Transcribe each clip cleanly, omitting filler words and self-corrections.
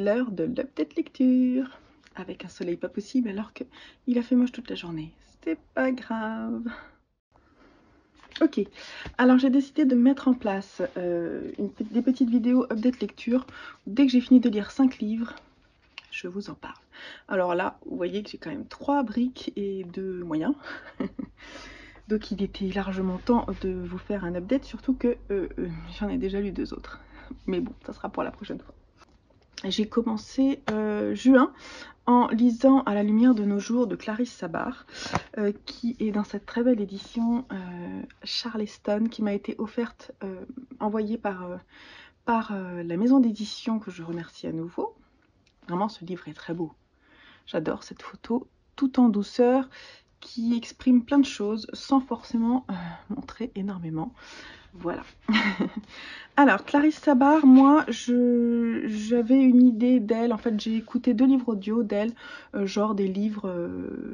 l'heure de l'update lecture. Avec un soleil pas possible alors qu'il a fait moche toute la journée. C'est pas grave. Ok, alors j'ai décidé de mettre en place des petites vidéos update lecture. Dès que j'ai fini de lire 5 livres, je vous en parle. Alors là, vous voyez que j'ai quand même 3 briques et 2 moyens. Donc il était largement temps de vous faire un update, surtout que j'en ai déjà lu 2 autres. Mais bon, ça sera pour la prochaine fois. J'ai commencé juin en lisant À la lumière de nos jours de Clarisse Sabart, qui est dans cette très belle édition Charleston, qui m'a été offerte, envoyée par la maison d'édition, que je remercie à nouveau. Vraiment, ce livre est très beau. J'adore cette photo, tout en douceur, qui exprime plein de choses sans forcément montrer énormément. Voilà. Alors, Clarisse Sabart, moi, j'avais une idée d'elle. En fait, j'ai écouté 2 livres audio d'elle, genre des livres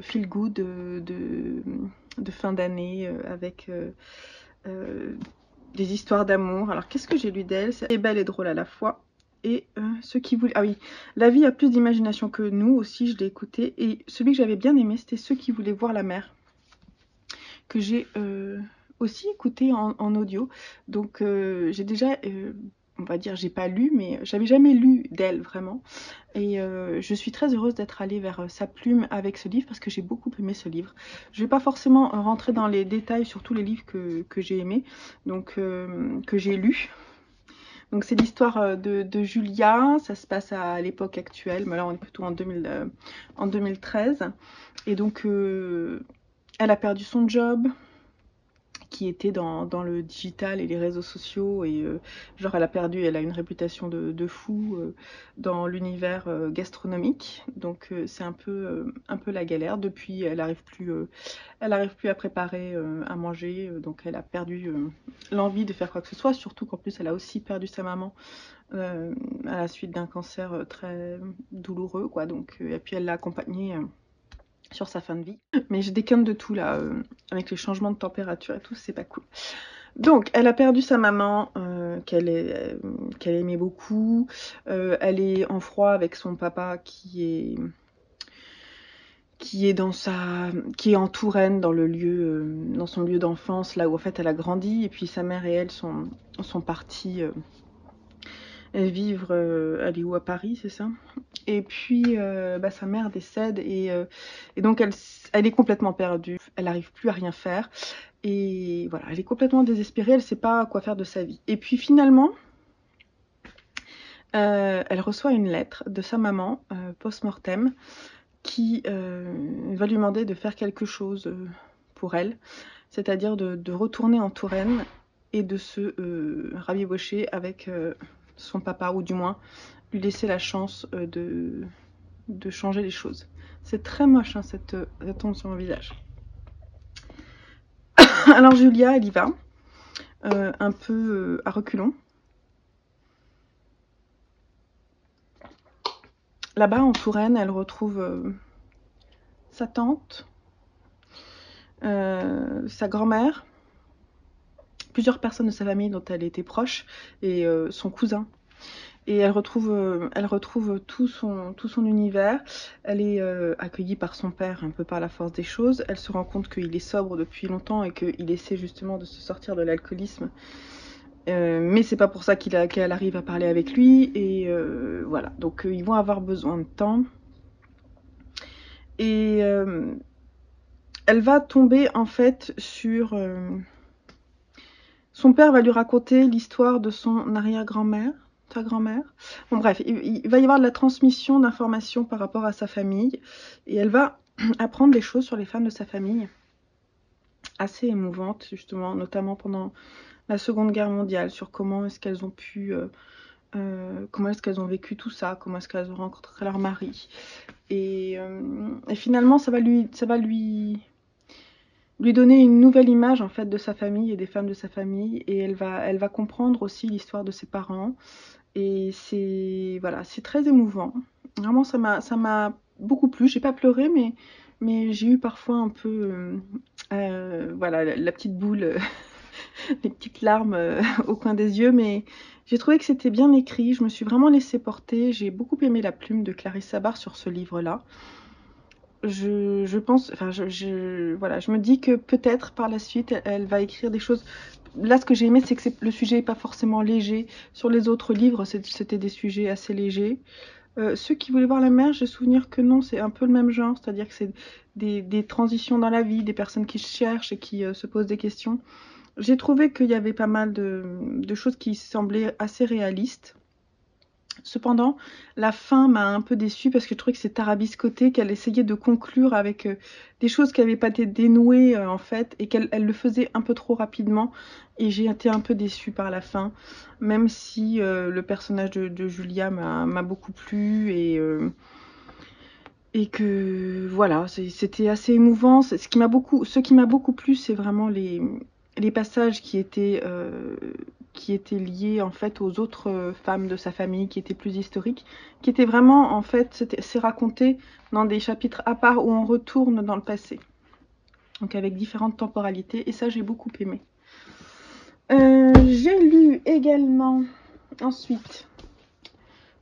feel good de fin d'année, avec des histoires d'amour. Alors, qu'est-ce que j'ai lu d'elle? C'est belle et drôle à la fois. Et ceux qui voulaient... Ah oui, La vie a plus d'imagination que nous aussi, je l'ai écouté. Et celui que j'avais bien aimé, c'était Ceux qui voulaient voir la mer, que j'ai aussi écouté en audio. Donc j'ai déjà, on va dire, j'ai pas lu, mais j'avais jamais lu d'elle vraiment. Et je suis très heureuse d'être allée vers sa plume avec ce livre, parce que j'ai beaucoup aimé ce livre. Je vais pas forcément rentrer dans les détails sur tous les livres que j'ai aimés, donc que j'ai lus. Donc c'est l'histoire de Julia, ça se passe à l'époque actuelle, mais là on est plutôt en 2013. Et donc elle a perdu son job, qui était dans le digital et les réseaux sociaux, et genre elle a une réputation de fou dans l'univers gastronomique, donc c'est un peu la galère. Depuis, elle arrive plus à préparer à manger, donc elle a perdu l'envie de faire quoi que ce soit, surtout qu'en plus elle a aussi perdu sa maman à la suite d'un cancer très douloureux, quoi. Donc et puis elle l'a accompagnée sur sa fin de vie. Mais je déconne de tout là, avec les changements de température et tout, c'est pas cool. Donc, elle a perdu sa maman, qu'elle aimait beaucoup. Elle est en froid avec son papa qui est en Touraine, dans le lieu, dans son lieu d'enfance, là où en fait elle a grandi. Et puis sa mère et elle sont parties vivre, elle est où, à Paris, c'est ça? Et puis sa mère décède, et donc elle est complètement perdue, elle n'arrive plus à rien faire, et voilà, elle est complètement désespérée, elle ne sait pas quoi faire de sa vie. Et puis finalement, elle reçoit une lettre de sa maman, post-mortem, qui va lui demander de faire quelque chose pour elle, c'est-à-dire de retourner en Touraine et de se rabibocher avec son papa, ou du moins lui laisser la chance de changer les choses. C'est très moche, hein, cette tombe sur mon visage. Alors Julia, elle y va, un peu à reculons. Là-bas, en Touraine, elle retrouve sa tante, sa grand-mère, plusieurs personnes de sa famille dont elle était proche, et son cousin. Et elle retrouve tout son univers. Elle est accueillie par son père, un peu par la force des choses. Elle se rend compte qu'il est sobre depuis longtemps et qu'il essaie justement de se sortir de l'alcoolisme. Mais c'est pas pour ça qu'elle arrive à parler avec lui. Et voilà, donc ils vont avoir besoin de temps. Et elle va tomber en fait sur... son père va lui raconter l'histoire de son arrière-grand-mère, sa grand-mère. Bon bref, il va y avoir de la transmission d'informations par rapport à sa famille, et elle va apprendre des choses sur les femmes de sa famille, assez émouvantes justement, notamment pendant la Seconde Guerre mondiale, sur comment est-ce qu'elles ont pu... comment est-ce qu'elles ont vécu tout ça, comment est-ce qu'elles ont rencontré leur mari. Et finalement, ça va lui donner une nouvelle image en fait de sa famille et des femmes de sa famille, et elle va comprendre aussi l'histoire de ses parents, et c'est voilà, c'est très émouvant. Vraiment, ça m'a beaucoup plu. J'ai pas pleuré, mais j'ai eu parfois un peu voilà, la petite boule les petites larmes au coin des yeux, mais J'ai trouvé que c'était bien écrit, je me suis vraiment laissée porter. J'ai beaucoup aimé la plume de Clarisse Sabar sur ce livre-là. Je pense, enfin, voilà, je me dis que peut-être par la suite, elle va écrire des choses. Là, ce que j'ai aimé, c'est que le sujet n'est pas forcément léger. Sur les autres livres, c'était des sujets assez légers. Ceux qui voulaient voir la mer, j'ai souvenir que non, c'est un peu le même genre, c'est-à-dire que c'est des transitions dans la vie, des personnes qui cherchent et qui se posent des questions. J'ai trouvé qu'il y avait pas mal de choses qui semblaient assez réalistes. Cependant, la fin m'a un peu déçue parce que je trouvais que c'est tarabiscoté, qu'elle essayait de conclure avec des choses qui n'avaient pas été dénouées en fait, et qu'elle le faisait un peu trop rapidement. Et j'ai été un peu déçue par la fin, même si le personnage de Julia m'a beaucoup plu et que voilà, c'était assez émouvant. Ce qui m'a beaucoup plu, c'est vraiment les passages qui étaient liés en fait aux autres femmes de sa famille, qui étaient plus historiques, qui étaient vraiment en fait, c'est raconté dans des chapitres à part où on retourne dans le passé, donc avec différentes temporalités, et ça j'ai beaucoup aimé. J'ai lu également ensuite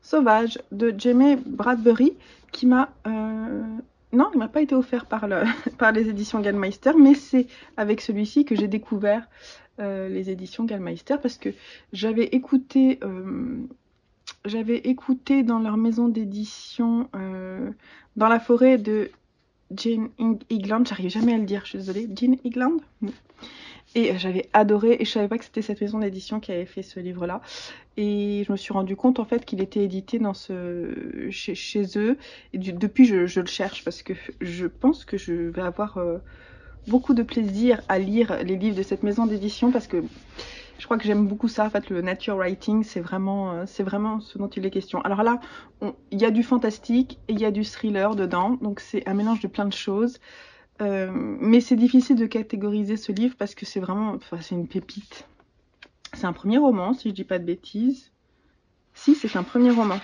Sauvage de Jamie Bradbury, qui m'a non, il m'a pas été offert par les éditions Gallmeister, mais c'est avec celui-ci que j'ai découvert les éditions Gallmeister, parce que j'avais écouté dans leur maison d'édition Dans la forêt de Jane Higland, j'arrive jamais à le dire, je suis désolée, Jane Higland. Et j'avais adoré, et je savais pas que c'était cette maison d'édition qui avait fait ce livre-là. Et je me suis rendu compte en fait qu'il était édité chez eux. Et depuis, je le cherche parce que je pense que je vais avoir beaucoup de plaisir à lire les livres de cette maison d'édition, parce que je crois que j'aime beaucoup ça. En fait, le nature writing, c'est vraiment ce dont il est question. Alors là, il y a du fantastique et il y a du thriller dedans, donc c'est un mélange de plein de choses. Mais c'est difficile de catégoriser ce livre parce que c'est vraiment, enfin, c'est une pépite. C'est un premier roman, si je dis pas de bêtises. Si, c'est un premier roman.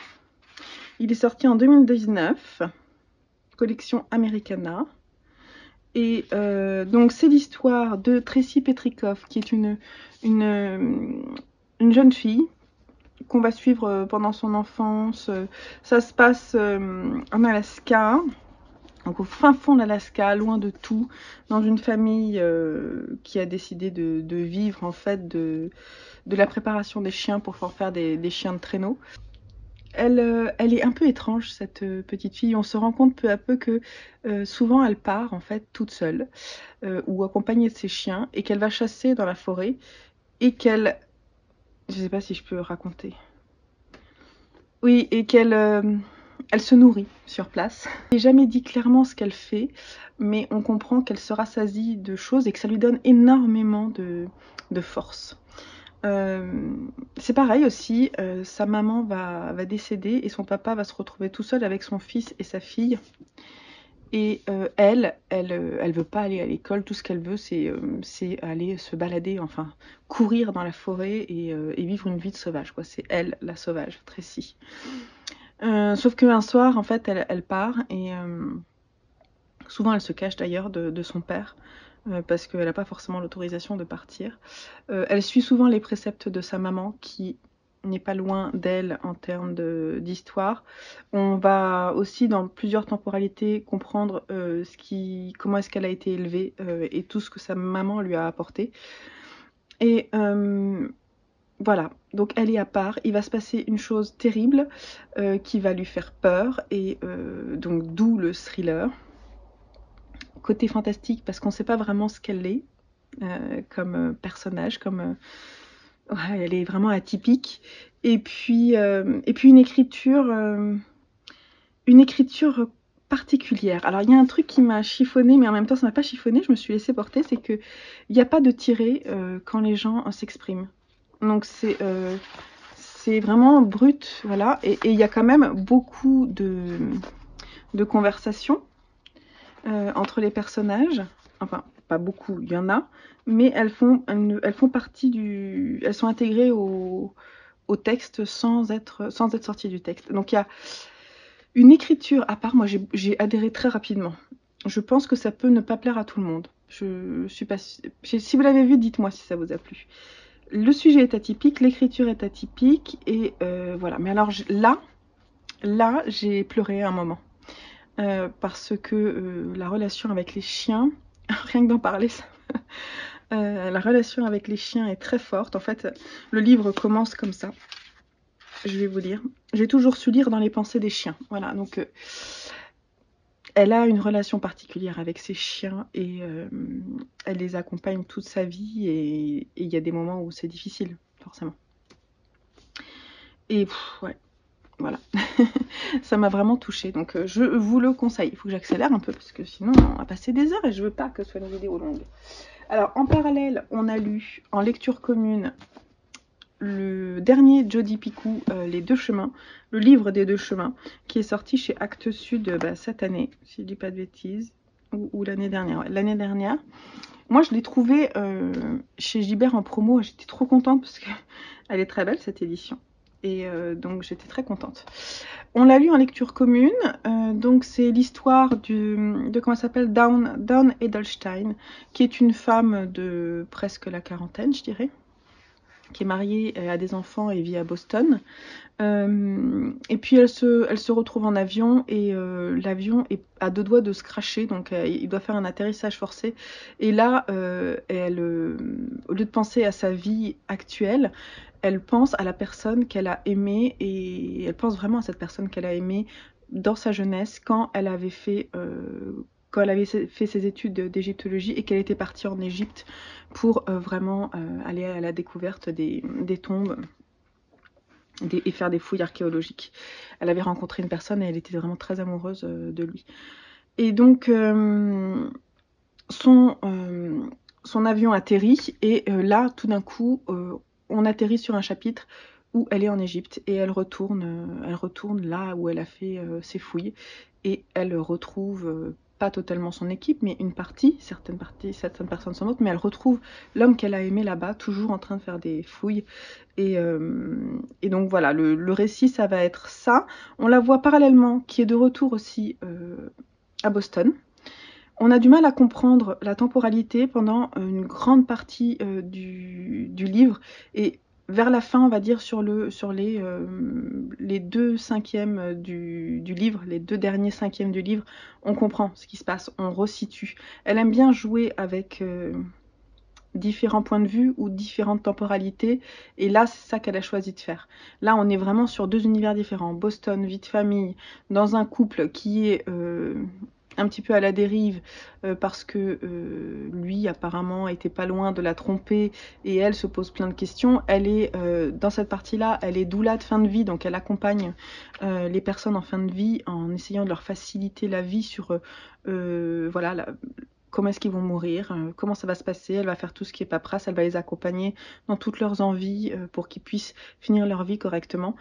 Il est sorti en 2019, collection Americana. Et donc c'est l'histoire de Tracy Petrikoff, qui est une jeune fille qu'on va suivre pendant son enfance. Ça se passe en Alaska. Donc au fin fond de l'Alaska, loin de tout, dans une famille qui a décidé de vivre en fait de la préparation des chiens pour faire des chiens de traîneau. Elle est un peu étrange, cette petite fille. On se rend compte peu à peu que souvent elle part en fait toute seule ou accompagnée de ses chiens, et qu'elle va chasser dans la forêt, et qu'elle... Je sais pas si je peux raconter. Oui, et qu'elle elle se nourrit sur place. Il n'est jamais dit clairement ce qu'elle fait, mais on comprend qu'elle se rassasie de choses et que ça lui donne énormément de force. C'est pareil aussi, sa maman va décéder et son papa va se retrouver tout seul avec son fils et sa fille. Et elle veut pas aller à l'école, tout ce qu'elle veut, c'est aller se balader, enfin courir dans la forêt et vivre une vie de sauvage, quoi. C'est elle, la sauvage, Tracy. Sauf qu'un soir, en fait, elle part, et souvent elle se cache d'ailleurs de son père, parce qu'elle n'a pas forcément l'autorisation de partir. Elle suit souvent les préceptes de sa maman, qui n'est pas loin d'elle en termes d'histoire. On va aussi dans plusieurs temporalités comprendre comment est-ce qu'elle a été élevée et tout ce que sa maman lui a apporté. Et voilà, donc elle est à part. Il va se passer une chose terrible qui va lui faire peur, et donc d'où le thriller. Côté fantastique, parce qu'on ne sait pas vraiment ce qu'elle est comme personnage, ouais, elle est vraiment atypique. Et puis une écriture particulière. Alors il y a un truc qui m'a chiffonné, mais en même temps ça m'a pas chiffonné, je me suis laissée porter, c'est qu'il n'y a pas de tiré quand les gens s'expriment. Donc c'est vraiment brut, voilà. Et il y a quand même beaucoup de conversations entre les personnages. Enfin, pas beaucoup, il y en a, mais elles font partie elles sont intégrées au texte sans être sorties du texte. Donc il y a une écriture à part. Moi j'ai adhéré très rapidement. Je pense que ça peut ne pas plaire à tout le monde. Je suis pas... Si vous l'avez vu, dites-moi si ça vous a plu. Le sujet est atypique, l'écriture est atypique, et voilà. Mais alors là, j'ai pleuré un moment. Parce que la relation avec les chiens, rien que d'en parler, ça... la relation avec les chiens est très forte. En fait, le livre commence comme ça. Je vais vous lire. J'ai toujours su lire dans les pensées des chiens. Voilà, donc elle a une relation particulière avec ses chiens et elle les accompagne toute sa vie, et il y a des moments où c'est difficile, forcément. Et ouais, voilà. Ça m'a vraiment touchée, donc je vous le conseille. Il faut que j'accélère un peu parce que sinon on va passer des heures et je veux pas que ce soit une vidéo longue. Alors en parallèle, on a lu en lecture commune le dernier Jodi Picoult, Les Deux Chemins, le livre des Deux Chemins, qui est sorti chez Actes Sud cette année, si je dis pas de bêtises, ou l'année dernière. Ouais, l'année dernière. Moi, je l'ai trouvé chez Gibert en promo. J'étais trop contente parce qu'elle est très belle, cette édition. Et donc, j'étais très contente. On l'a lu en lecture commune. Donc, c'est l'histoire de comment elle s'appelle, Dawn Edelstein, qui est une femme de presque la quarantaine, je dirais, qui est mariée, a des enfants et vit à Boston. Et puis elle se retrouve en avion, et l'avion est à deux doigts de se crasher, donc il doit faire un atterrissage forcé. Et là, elle, au lieu de penser à sa vie actuelle, elle pense à la personne qu'elle a aimée, et elle pense vraiment à cette personne qu'elle a aimée dans sa jeunesse, quand elle avait fait ses études d'égyptologie, et qu'elle était partie en Égypte pour vraiment aller à la découverte des tombes et faire des fouilles archéologiques. Elle avait rencontré une personne et elle était vraiment très amoureuse de lui. Et donc, son avion atterrit, et là, tout d'un coup, on atterrit sur un chapitre où elle est en Égypte, et elle retourne là où elle a fait ses fouilles, et elle retrouve pas totalement son équipe, mais une partie, certaines personnes sont d'autres, mais elle retrouve l'homme qu'elle a aimé là-bas, toujours en train de faire des fouilles. Et donc voilà, le récit, ça va être ça. On la voit parallèlement, qui est de retour aussi à Boston. On a du mal à comprendre la temporalité pendant une grande partie du livre, et vers la fin, on va dire sur les 2 cinquièmes du livre, les 2 derniers cinquièmes du livre, on comprend ce qui se passe, on resitue. Elle aime bien jouer avec différents points de vue ou différentes temporalités, et là c'est ça qu'elle a choisi de faire. Là on est vraiment sur 2 univers différents, Boston, vie de famille, dans un couple qui est un petit peu à la dérive parce que lui apparemment était pas loin de la tromper, et elle se pose plein de questions. Elle est dans cette partie-là, elle est doula de fin de vie, donc elle accompagne les personnes en fin de vie en essayant de leur faciliter la vie sur voilà, comment est-ce qu'ils vont mourir, comment ça va se passer. Elle va faire tout ce qui est paperasse, elle va les accompagner dans toutes leurs envies pour qu'ils puissent finir leur vie correctement.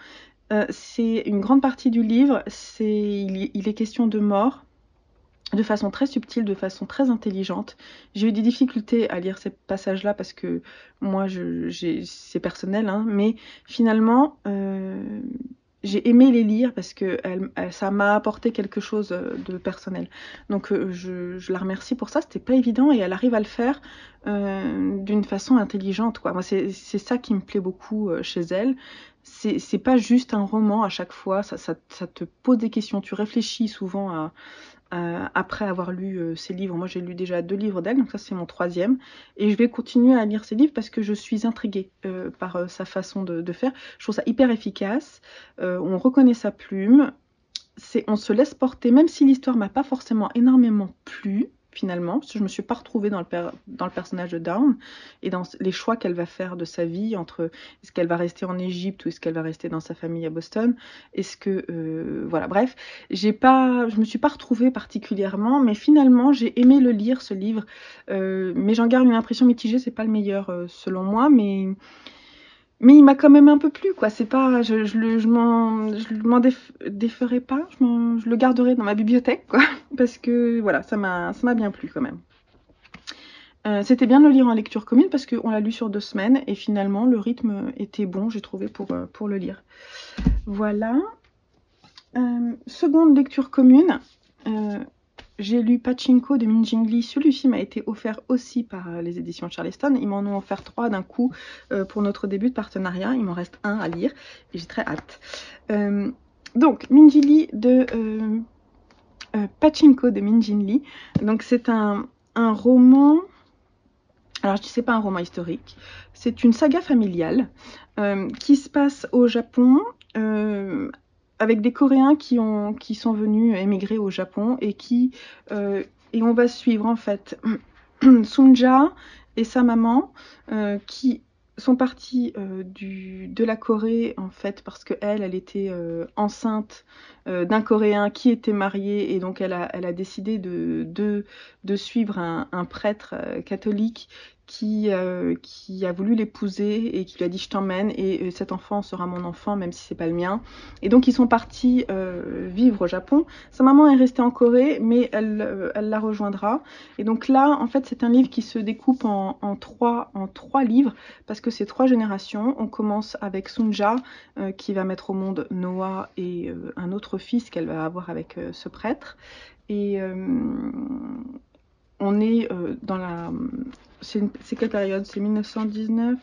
C'est une grande partie du livre, il est question de mort, de façon très subtile, de façon très intelligente. J'ai eu des difficultés à lire ces passages-là parce que moi, c'est personnel, hein, mais finalement, j'ai aimé les lire parce que ça m'a apporté quelque chose de personnel. Donc je la remercie pour ça, c'était pas évident, et elle arrive à le faire d'une façon intelligente, quoi. Moi, c'est ça qui me plaît beaucoup chez elle. C'est pas juste un roman à chaque fois, ça te pose des questions, tu réfléchis souvent après avoir lu ces livres. Moi j'ai lu déjà 2 livres d'elle, donc ça c'est mon 3e, et je vais continuer à lire ces livres parce que je suis intriguée par sa façon de faire. Je trouve ça hyper efficace, on reconnaît sa plume, on se laisse porter, même si l'histoire m'a pas forcément énormément plu finalement, parce que je me suis pas retrouvée dans le personnage de Dawn et dans les choix qu'elle va faire de sa vie, entre est-ce qu'elle va rester en Égypte ou est-ce qu'elle va rester dans sa famille à Boston, est-ce que voilà, bref, je me suis pas retrouvée particulièrement, mais finalement j'ai aimé le lire, ce livre, mais j'en garde une impression mitigée. C'est pas le meilleur selon moi, mais il m'a quand même un peu plu, quoi. C'est pas, je m'en déferai pas, je le garderai dans ma bibliothèque, quoi, parce que voilà, ça m'a bien plu quand même. C'était bien de le lire en lecture commune parce qu'on l'a lu sur 2 semaines, et finalement le rythme était bon, j'ai trouvé, pour le lire. Voilà. Seconde lecture commune. j'ai lu Pachinko de Min Jin Lee. Celui-ci m'a été offert aussi par les éditions Charleston. Ils m'en ont offert 3 d'un coup pour notre début de partenariat. Il m'en reste un à lire et j'ai très hâte. Donc, Min Jin Lee de Pachinko de Min Jin Lee. Donc, c'est un roman... Alors, je dis c'est pas un roman historique. C'est une saga familiale qui se passe au Japon... avec des Coréens qui sont venus émigrer au Japon et et on va suivre en fait Sunja et sa maman qui sont partis de la Corée en fait parce qu'elle était enceinte d'un Coréen qui était marié et donc elle a décidé de suivre un prêtre catholique qui a voulu l'épouser et qui lui a dit je t'emmène et cet enfant sera mon enfant même si c'est pas le mien. Et donc ils sont partis vivre au Japon. Sa maman est restée en Corée mais elle la rejoindra. Et donc là en fait c'est un livre qui se découpe en trois livres parce que c'est 3 générations. On commence avec Sunja qui va mettre au monde Noah et un autre fils qu'elle va avoir avec ce prêtre. Et on est dans la... C'est quelle période? C'est 1919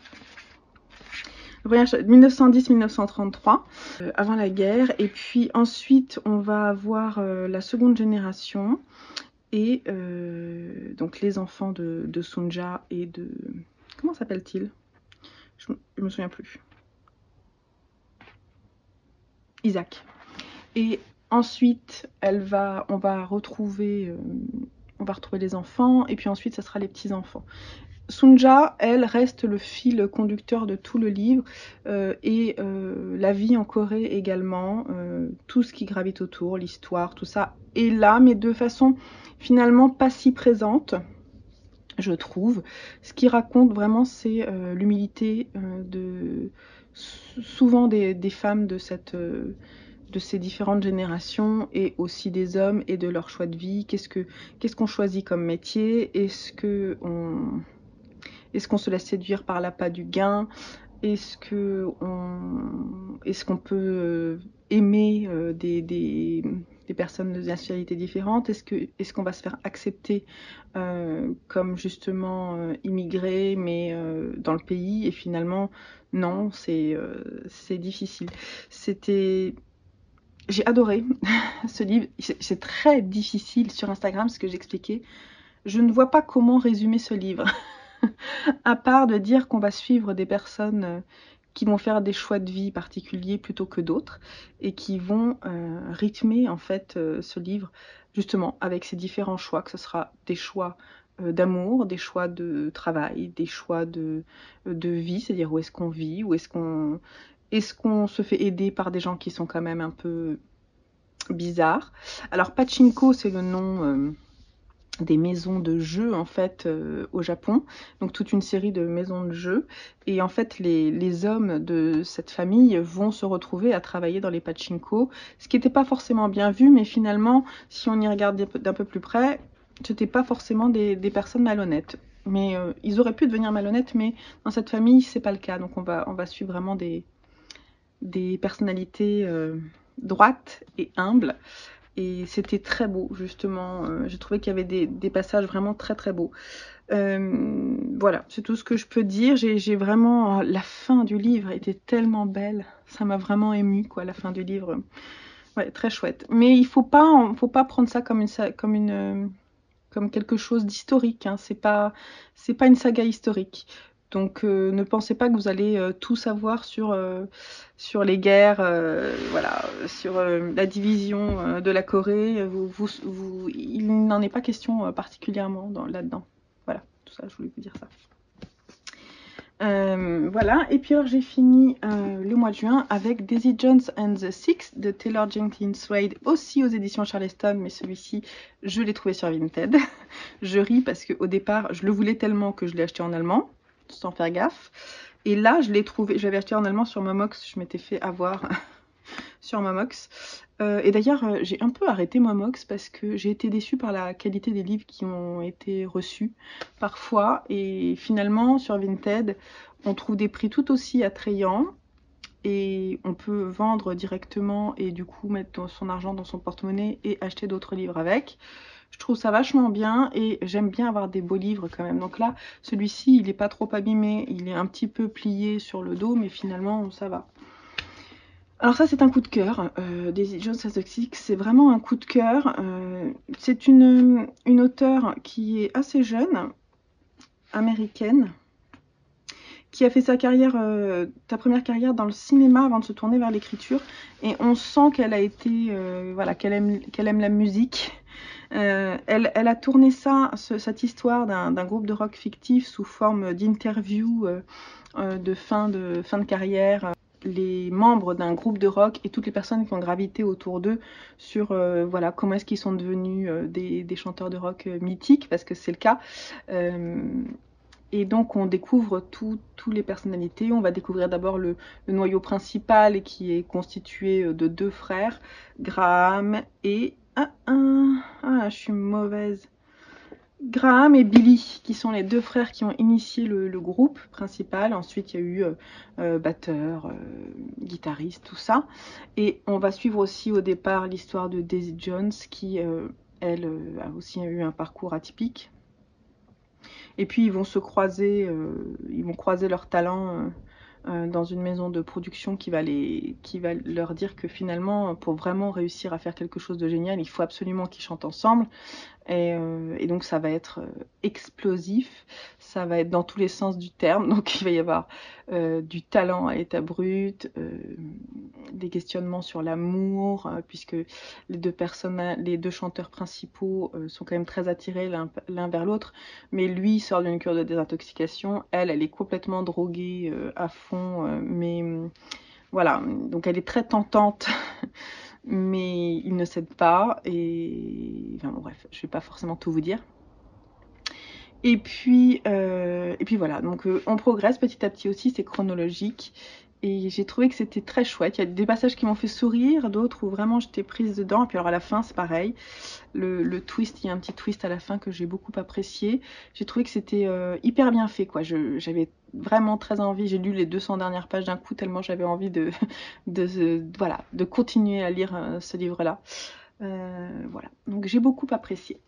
1910-1933, avant la guerre. Et puis ensuite, on va avoir la seconde génération. Et donc les enfants de Sunja et de... Comment s'appelle-t-il? Je me souviens plus. Isaac. Et ensuite, on va retrouver les enfants. Et puis ensuite, ça sera les petits-enfants. Sunja, elle, reste le fil conducteur de tout le livre et la vie en Corée également, tout ce qui gravite autour, l'histoire, tout ça est là, mais de façon finalement pas si présente, je trouve. Ce qui raconte vraiment, c'est l'humilité souvent des femmes de ces différentes générations et aussi des hommes et de leur choix de vie. Qu'est-ce qu'on choisit comme métier? Est-ce qu'on se laisse séduire par l'appât du gain? Est-ce qu'on peut aimer des personnes de nationalités différentes? Est-ce qu'on va se faire accepter comme justement immigré, mais dans le pays? Et finalement, non, c'est difficile. J'ai adoré ce livre. C'est très difficile sur Instagram, ce que j'expliquais. Je ne vois pas comment résumer ce livre. À part de dire qu'on va suivre des personnes qui vont faire des choix de vie particuliers plutôt que d'autres et qui vont rythmer en fait ce livre justement avec ces différents choix, que ce sera des choix d'amour, des choix de travail, des choix de vie, c'est-à-dire où est-ce qu'on vit, où est-ce qu'on se fait aider par des gens qui sont quand même un peu bizarres. Alors Pachinko, c'est le nom des maisons de jeux en fait au Japon, donc toute une série de maisons de jeux, et en fait les hommes de cette famille vont se retrouver à travailler dans les pachinko, ce qui n'était pas forcément bien vu, mais finalement si on y regarde d'un peu plus près, c'était pas forcément des personnes malhonnêtes, mais ils auraient pu devenir malhonnêtes, mais dans cette famille c'est pas le cas, donc on va suivre vraiment des personnalités droites et humbles. Et c'était très beau, justement. J'ai trouvé qu'il y avait des passages vraiment très très beaux. Voilà, c'est tout ce que je peux dire. J'ai vraiment... La fin du livre était tellement belle. Ça m'a vraiment émue, quoi, la fin du livre. Ouais, très chouette. Mais il faut pas prendre ça comme quelque chose d'historique. Hein. C'est pas une saga historique. Donc ne pensez pas que vous allez tout savoir sur les guerres, voilà, sur la division de la Corée. Il n'en est pas question particulièrement là-dedans. Voilà, tout ça, je voulais vous dire ça. Voilà, et puis alors j'ai fini le mois de juin avec Daisy Jones and the Six de Taylor Jenkins Wade, aussi aux éditions Charleston, mais celui-ci je l'ai trouvé sur Vinted. Je ris parce qu'au départ je le voulais tellement que je l'ai acheté en allemand, sans faire gaffe. Et là je l'ai trouvé, j'avais acheté en allemand sur Momox, je m'étais fait avoir sur Momox. Et d'ailleurs j'ai un peu arrêté Momox parce que j'ai été déçue par la qualité des livres qui ont été reçus parfois, et finalement sur Vinted on trouve des prix tout aussi attrayants et on peut vendre directement et du coup mettre son argent dans son porte-monnaie et acheter d'autres livres avec. Je trouve ça vachement bien et j'aime bien avoir des beaux livres quand même. Donc là, celui-ci, il n'est pas trop abîmé, il est un petit peu plié sur le dos, mais finalement, ça va. Alors ça, c'est un coup de cœur. Daisy Jones and the Six, c'est vraiment un coup de cœur. C'est une auteure qui est assez jeune, américaine, qui a fait sa carrière, sa première carrière dans le cinéma avant de se tourner vers l'écriture. Et on sent qu'elle a été, voilà, qu'elle aime la musique. Elle a tourné cette histoire d'un groupe de rock fictif sous forme d'interview de fin de carrière. Les membres d'un groupe de rock et toutes les personnes qui ont gravité autour d'eux sur voilà, comment est-ce qu'ils sont devenus des chanteurs de rock mythiques, parce que c'est le cas. Et donc on découvre toutes les personnalités. On va découvrir d'abord le noyau principal qui est constitué de 2 frères, Graham et... je suis mauvaise. Graham et Billy, qui sont les 2 frères qui ont initié le groupe principal. Ensuite, il y a eu batteur, guitariste, tout ça. Et on va suivre aussi au départ l'histoire de Daisy Jones, qui, elle, a aussi eu un parcours atypique. Et puis ils vont se croiser, ils vont croiser leurs talents dans une maison de production qui va leur dire que finalement, pour vraiment réussir à faire quelque chose de génial, il faut absolument qu'ils chantent ensemble. Et donc ça va être explosif, ça va être dans tous les sens du terme, donc il va y avoir du talent à l'état brut, des questionnements sur l'amour, puisque les deux chanteurs principaux sont quand même très attirés l'un vers l'autre, mais lui sort d'une cure de désintoxication, elle est complètement droguée à fond, mais voilà, donc elle est très tentante. Mais il ne cède pas, et enfin bon, bref, je vais pas forcément tout vous dire. Et puis voilà, donc on progresse petit à petit aussi, c'est chronologique. Et j'ai trouvé que c'était très chouette. Il y a des passages qui m'ont fait sourire, d'autres où vraiment j'étais prise dedans. Et puis alors à la fin, c'est pareil. Le twist, il y a un petit twist à la fin que j'ai beaucoup apprécié. J'ai trouvé que c'était hyper bien fait, quoi. J'avais vraiment très envie. J'ai lu les 200 dernières pages d'un coup, tellement j'avais envie voilà, de continuer à lire ce livre-là. Voilà, donc j'ai beaucoup apprécié.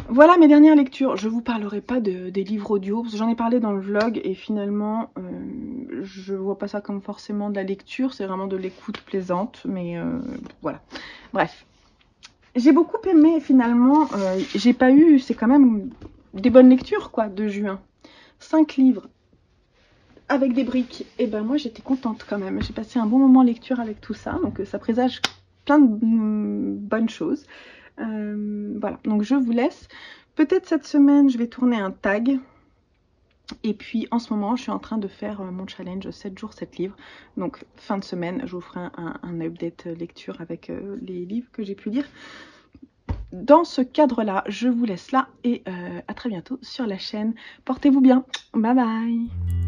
Voilà mes dernières lectures. Je vous parlerai pas des livres audio, parce que j'en ai parlé dans le vlog et finalement je vois pas ça comme forcément de la lecture, c'est vraiment de l'écoute plaisante, mais voilà. Bref. J'ai beaucoup aimé finalement, j'ai pas eu, c'est quand même des bonnes lectures quoi, de juin. 5 livres avec des briques, et ben moi j'étais contente quand même. J'ai passé un bon moment lecture avec tout ça, donc ça présage plein de bonnes choses. Voilà, donc je vous laisse. Peut-être cette semaine, je vais tourner un tag. Et puis en ce moment, je suis en train de faire mon challenge 7 jours, 7 livres. Donc fin de semaine, je vous ferai un update lecture avec les livres que j'ai pu lire. Dans ce cadre-là, je vous laisse là et à très bientôt sur la chaîne. Portez-vous bien. Bye bye.